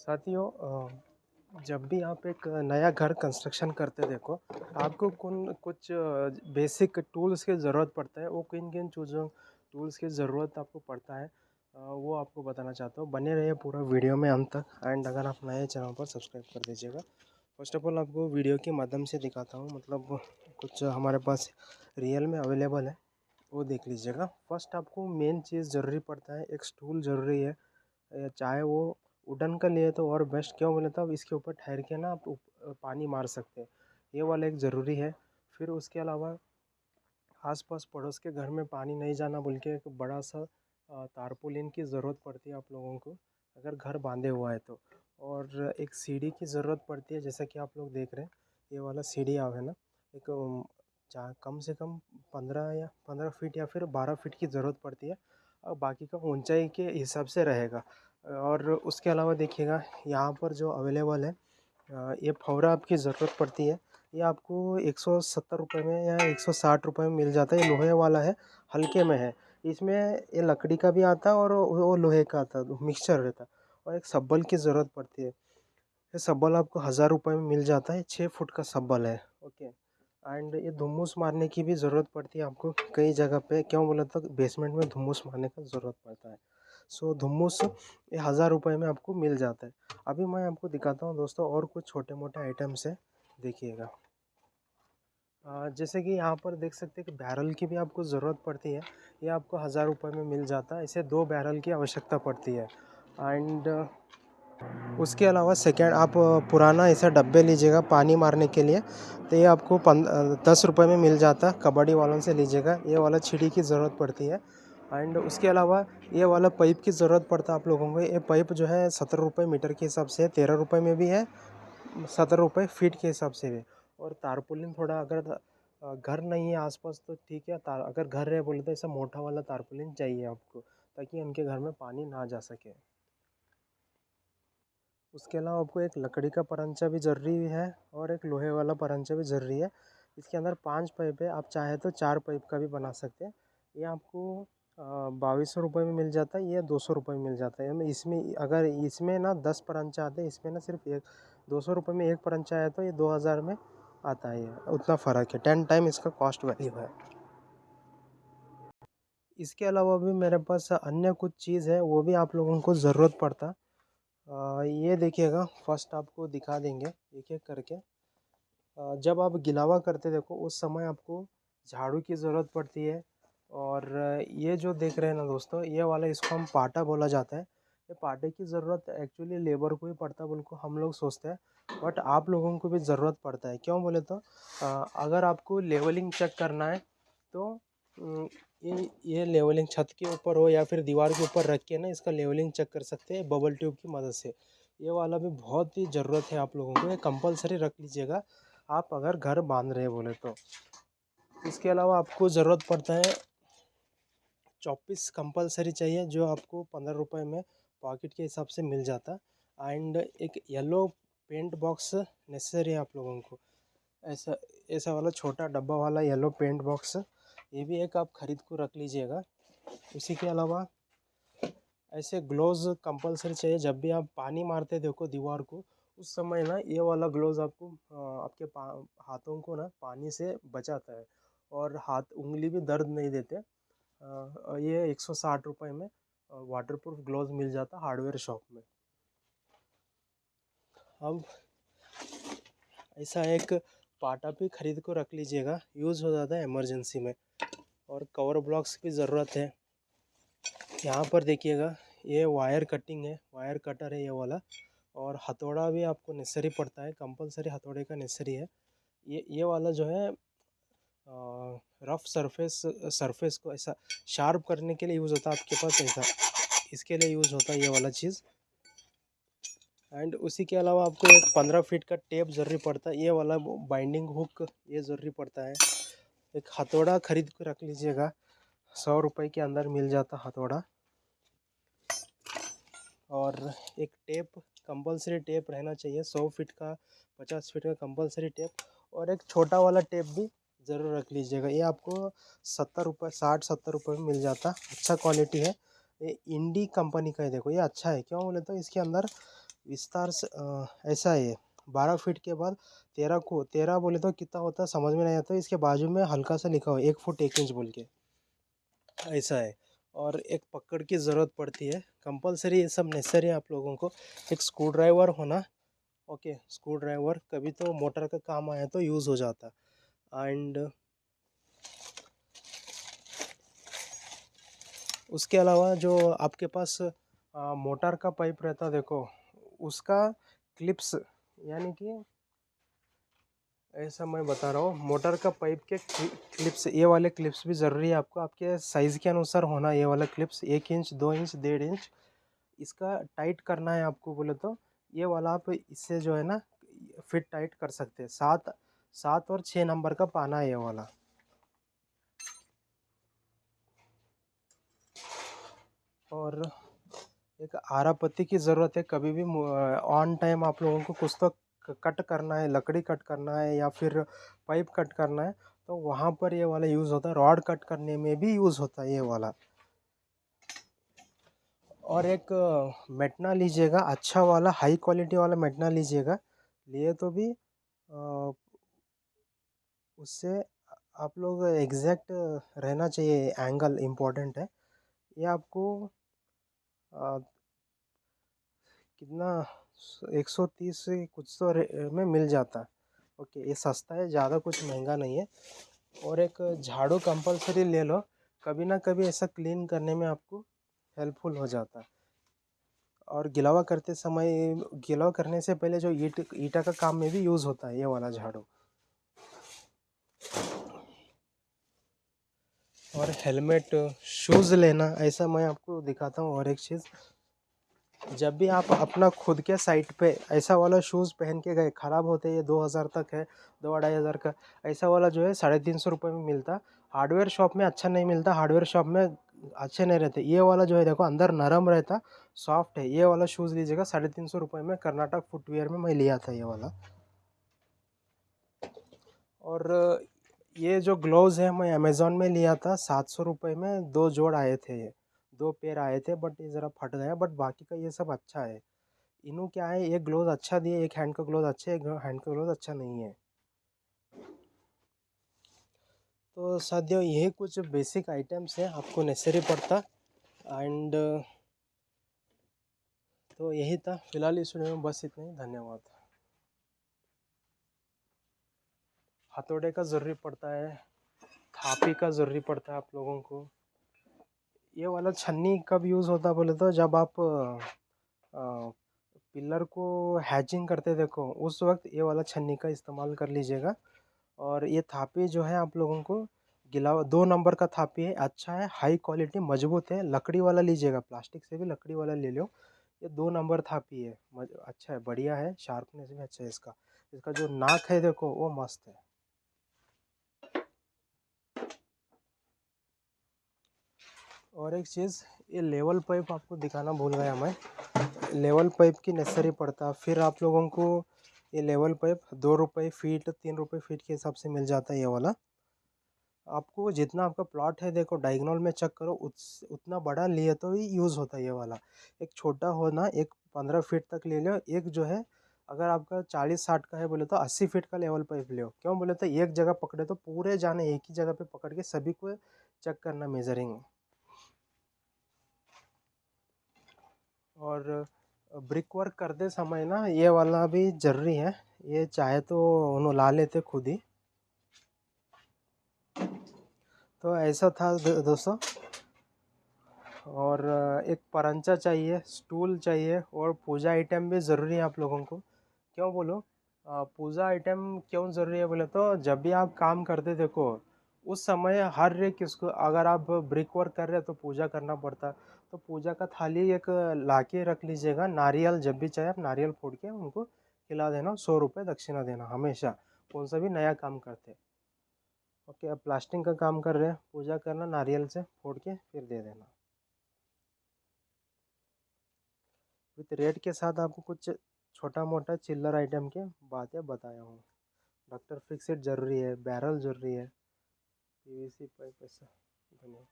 साथियों जब भी आप एक नया घर कंस्ट्रक्शन करते देखो आपको कुछ बेसिक टूल्स की ज़रूरत पड़ता है। वो किन किन चीज़ों टूल्स की ज़रूरत आपको पड़ता है, वो आपको बताना चाहता हूँ। बने रहिए पूरा वीडियो में अंत तक। एंड अगर आप नए चैनल पर सब्सक्राइब कर दीजिएगा। फर्स्ट ऑफ ऑल आपको वीडियो के माध्यम से दिखाता हूँ, मतलब कुछ हमारे पास रियल में अवेलेबल है, वो देख लीजिएगा। फर्स्ट आपको मेन चीज़ ज़रूरी पड़ता है, एक स्टूल ज़रूरी है। चाहे वो वुडन का लिए तो और बेस्ट, क्यों बोले तो अब इसके ऊपर ठहर के ना आप पानी मार सकते हैं। ये वाला एक ज़रूरी है। फिर उसके अलावा आसपास पड़ोस के घर में पानी नहीं जाना बोल के एक बड़ा सा तारपुलिन की ज़रूरत पड़ती है आप लोगों को, अगर घर बांधे हुआ है तो। और एक सीढ़ी की ज़रूरत पड़ती है, जैसा कि आप लोग देख रहे हैं। ये वाला सीढ़ी आप है ना, एक जहाँ कम से कम 15 फीट या फिर 12 फीट की ज़रूरत पड़ती है। और बाकी का ऊंचाई के हिसाब से रहेगा। और उसके अलावा देखिएगा यहाँ पर जो अवेलेबल है, ये फौरा आपकी ज़रूरत पड़ती है। ये आपको 170 रुपये में या 160 रुपये में मिल जाता है। ये लोहे वाला है, हल्के में है। इसमें ये लकड़ी का भी आता है और वो लोहे का आता है, मिक्सचर रहता है। और एक सब्बल की ज़रूरत पड़ती है। ये सब्बल आपको 1000 रुपये में मिल जाता है। 6 फुट का सब्बल है। ओके। एंड ये धुम्मस मारने की भी ज़रूरत पड़ती है आपको कई जगह पे, क्यों बोला तो बेसमेंट में धुम्मस मारने का ज़रूरत पड़ता है। सो धुम्मस ये 1000 रुपये में आपको मिल जाता है। अभी मैं आपको दिखाता हूँ दोस्तों और कुछ छोटे मोटे आइटम्स है, देखिएगा। जैसे कि यहाँ पर देख सकते हैं कि बैरल की भी आपको ज़रूरत पड़ती है। ये आपको 1000 रुपये में मिल जाता है। इसे 2 बैरल की आवश्यकता पड़ती है। एंड उसके अलावा सेकेंड आप पुराना ऐसा डब्बे लीजिएगा पानी मारने के लिए, तो ये आपको 10 रुपये में मिल जाता है। कबड्डी वालों से लीजिएगा। ये वाला छिड़ी की ज़रूरत पड़ती है। एंड उसके अलावा ये वाला पाइप की ज़रूरत पड़ता है आप लोगों को। ये पाइप जो है 17 रुपये मीटर के हिसाब से है, 13 रुपये में भी है, 17 रुपये फीट के हिसाब से भी। और तारपुलिन थोड़ा अगर घर नहीं है आसपास तो ठीक है। अगर घर है बोले तो ऐसा मोटा वाला तारपुलिन चाहिए आपको, ताकि उनके घर में पानी ना जा सके। उसके अलावा आपको एक लकड़ी का परंचा भी ज़रूरी है और एक लोहे वाला परंचा भी ज़रूरी है। इसके अंदर 5 पाइप है, आप चाहे तो 4 पाइप का भी बना सकते हैं। ये आपको 2200 रुपये में मिल जाता है, ये 200 रुपये में मिल जाता है। इसमें अगर इसमें ना 10 परंचा आते हैं, इसमें ना सिर्फ एक 200 रुपये में एक परंचा आया, तो ये 2000 में आता है। ये उतना फ़र्क है, 10 टाइम इसका कॉस्ट वैल्यू है। इसके अलावा भी मेरे पास अन्य कुछ चीज़ है, वो भी आप लोगों को ज़रूरत पड़ता। ये देखिएगा, फर्स्ट आपको दिखा देंगे एक एक करके। जब आप गिलावा करते देखो उस समय आपको झाड़ू की ज़रूरत पड़ती है। और ये जो देख रहे हैं ना दोस्तों, ये वाला इसको हम पाटा बोला जाता है। ये पाटे की ज़रूरत एक्चुअली लेबर को ही पड़ता है बोल को हम लोग सोचते हैं, बट आप लोगों को भी ज़रूरत पड़ता है। क्यों बोले तो अगर आपको लेवलिंग चेक करना है तो अम, ये लेवलिंग छत के ऊपर हो या फिर दीवार के ऊपर रख के ना इसका लेवलिंग चेक कर सकते हैं बबल ट्यूब की मदद से। ये वाला भी बहुत ही ज़रूरत है आप लोगों को, ये कंपलसरी रख लीजिएगा आप अगर घर बांध रहे बोले तो। इसके अलावा आपको ज़रूरत पड़ता है चॉपिस, कंपलसरी चाहिए, जो आपको 15 रुपये में पॉकेट के हिसाब से मिल जाता। एंड एक येलो पेंट बॉक्स नेसेसरी है आप लोगों को। ऐसा ऐसा वाला छोटा डब्बा वाला येलो पेंट बॉक्स, ये भी एक आप ख़रीद को रख लीजिएगा। उसी के अलावा ऐसे ग्लोव्स कंपलसरी चाहिए। जब भी आप पानी मारते देखो दीवार को, उस समय ना ये वाला ग्लोव्स आपको आपके हाथों को ना पानी से बचाता है और हाथ उंगली भी दर्द नहीं देते। ये 160 रुपये में वाटरप्रूफ ग्लोव्स मिल जाता हार्डवेयर शॉप में। अब ऐसा एक पाटा भी खरीद को रख लीजिएगा, यूज़ हो जाता है इमरजेंसी में। और कवर ब्लॉक्स की ज़रूरत है। यहाँ पर देखिएगा, ये वायर कटिंग है, वायर कटर है ये वाला। और हथौड़ा भी आपको नेसेसरी पड़ता है, कंपलसरी हथौड़े का नेसेसरी है। ये वाला जो है रफ सरफेस को ऐसा शार्प करने के लिए यूज़ होता है आपके पास, ऐसा इसके लिए यूज़ होता है ये वाला चीज़। एंड उसी के अलावा आपको एक 15 फीट का टेप ज़रूरी पड़ता है, ये वाला बाइंडिंग हुक ये ज़रूरी पड़ता है। एक हथौड़ा खरीद कर रख लीजिएगा, 100 रुपये के अंदर मिल जाता हथौड़ा। और एक टेप, कंपलसरी टेप रहना चाहिए, 100 फीट का 50 फीट का कंपलसरी टेप। और एक छोटा वाला टेप भी ज़रूर रख लीजिएगा। ये आपको 70 रुपये 60-70 रुपये में मिल जाता, अच्छा क्वालिटी है। ये इंडी कंपनी का है, देखो ये अच्छा है। क्यों बोले तो इसके अंदर विस्तार से ऐसा है, 12 फीट के बाद 13 बोले तो कितना होता है समझ में नहीं आता, इसके बाजू में हल्का सा लिखा हुआ है 1 फुट 1 इंच बोल के, ऐसा है। और एक पकड़ की ज़रूरत पड़ती है कंपलसरी, ये सब नेसेसरी है आप लोगों को। एक स्क्रू ड्राइवर होना, ओके, स्क्रू ड्राइवर कभी तो मोटर का काम आया तो यूज़ हो जाता। एंड उसके अलावा जो आपके पास मोटर का पाइप रहता देखो, उसका क्लिप्स, यानी कि ऐसा मैं बता रहा हूँ, मोटर का पाइप के क्लिप्स, ये वाले क्लिप्स भी ज़रूरी है आपको, आपके साइज़ के अनुसार होना ये वाला क्लिप्स, 1 इंच 2 इंच 1.5 इंच इसका टाइट करना है आपको बोले तो, ये वाला आप इससे जो है ना फिट टाइट कर सकते हैं। 7 और 6 नंबर का पाना है ये वाला। और एक आरा पत्ती की ज़रूरत है, कभी भी ऑन टाइम आप लोगों को कुछ तो कट करना है, लकड़ी कट करना है या फिर पाइप कट करना है, तो वहाँ पर ये वाला यूज़ होता है। रॉड कट करने में भी यूज़ होता है ये वाला। और एक मेटना लीजिएगा, अच्छा वाला हाई क्वालिटी वाला मेटना लीजिएगा, लिए तो भी उससे आप लोग एग्जैक्ट रहना चाहिए, एंगल इम्पोर्टेंट है। ये आपको अ, कितना 130 से कुछ तो में मिल जाता है। ओके, ये सस्ता है, ज़्यादा कुछ महंगा नहीं है। और एक झाड़ू कंपलसरी ले लो, कभी ना कभी ऐसा क्लीन करने में आपको हेल्पफुल हो जाता है। और गिलावा करते समय, गिलावा करने से पहले जो ईटा का काम में भी यूज़ होता है ये वाला झाड़ू। और हेलमेट, शूज़ लेना, ऐसा मैं आपको दिखाता हूँ। और एक चीज़, जब भी आप अपना खुद के साइट पे ऐसा वाला शूज़ पहन के गए, ख़राब होते ये 2000 तक है, 2-2.5 हज़ार का, ऐसा वाला जो है 350 रुपये में मिलता। हार्डवेयर शॉप में अच्छा नहीं मिलता, हार्डवेयर शॉप में अच्छे नहीं रहते। ये वाला जो है देखो अंदर नरम रहता, सॉफ्ट है, ये वाला शूज़ लीजिएगा 350 रुपये में, कर्नाटक फुटवियर में मैं लिया था ये वाला। और ये जो ग्लोव्स है मैं अमेज़ोन में लिया था 700 रुपये में, 2 जोड़ आए थे ये, 2 पेयर आए थे, बट ये ज़रा फट गया, बट बाकी का ये सब अच्छा है। इन्हों क्या है, एक ग्लोव अच्छा दिए, एक हैंड का ग्लोव अच्छे, एक हैंड का ग्लोव अच्छा नहीं है। तो साथियों, यही कुछ बेसिक आइटम्स हैं आपको नेसेसरी पड़ता। एंड तो यही था फिलहाल इस वीडियो में, बस इतना ही, धन्यवाद। हथौड़े का ज़रूरी पड़ता है, थापी का ज़रूरी पड़ता है आप लोगों को। ये वाला छन्नी कब यूज़ होता है बोले तो, जब आप पिलर को हैचिंग करते देखो, उस वक्त ये वाला छन्नी का इस्तेमाल कर लीजिएगा। और ये थापी जो है आप लोगों को, गिलावा 2 नंबर का थापी है, अच्छा है, हाई क्वालिटी, मजबूत है, लकड़ी वाला लीजिएगा, प्लास्टिक से भी लकड़ी वाला ले लो। ये 2 नंबर थापी है, अच्छा है, बढ़िया है, शार्पनेस भी अच्छा है इसका। इसका जो नाक है देखो वो मस्त है। और एक चीज़, ये लेवल पाइप आपको दिखाना भूल गया मैं, लेवल पाइप की नेसेसरी पड़ता। फिर आप लोगों को ये लेवल पाइप 2 रुपये फीट, 3 रुपये फीट के हिसाब से मिल जाता है ये वाला। आपको जितना आपका प्लॉट है देखो, डायगोनल में चेक करो, उतना बड़ा लिए तो ही यूज़ होता है ये वाला। एक छोटा होना, एक 15 फीट तक ले लो, एक जो है अगर आपका 40-60 का है बोले तो 80 फीट का लेवल पाइप ले, क्यों बोले तो एक जगह पकड़े तो पूरे जाने, एक ही जगह पे पकड़ के सभी को चेक करना, मेजरिंग। और ब्रिक वर्क करते समय ना ये वाला भी ज़रूरी है, ये चाहे तो उन्होंने ला लेते खुद ही। तो ऐसा था दोस्तों। और एक परंचा चाहिए, स्टूल चाहिए, और पूजा आइटम भी ज़रूरी है आप लोगों को। क्यों बोलो, पूजा आइटम क्यों ज़रूरी है बोले तो, जब भी आप काम करते देखो, उस समय हर एक किसको, अगर आप ब्रिक वर्क कर रहे हो तो पूजा करना पड़ता। तो पूजा का थाली एक ला के रख लीजिएगा, नारियल जब भी चाहे आप नारियल फोड़ के उनको खिला देना, 100 रुपये दक्षिणा देना हमेशा, कौन सा भी नया काम करते। ओके, अब प्लास्टिक का काम कर रहे हैं, पूजा करना नारियल से फोड़ के फिर दे देना। विथ रेट के साथ आपको कुछ छोटा मोटा चिल्लर आइटम के बातें बताया हूँ। डॉक्टर फिक्सेड ज़रूरी है, बैरल ज़रूरी है, पीवीसी पाइप, ऐसा। धन्यवाद।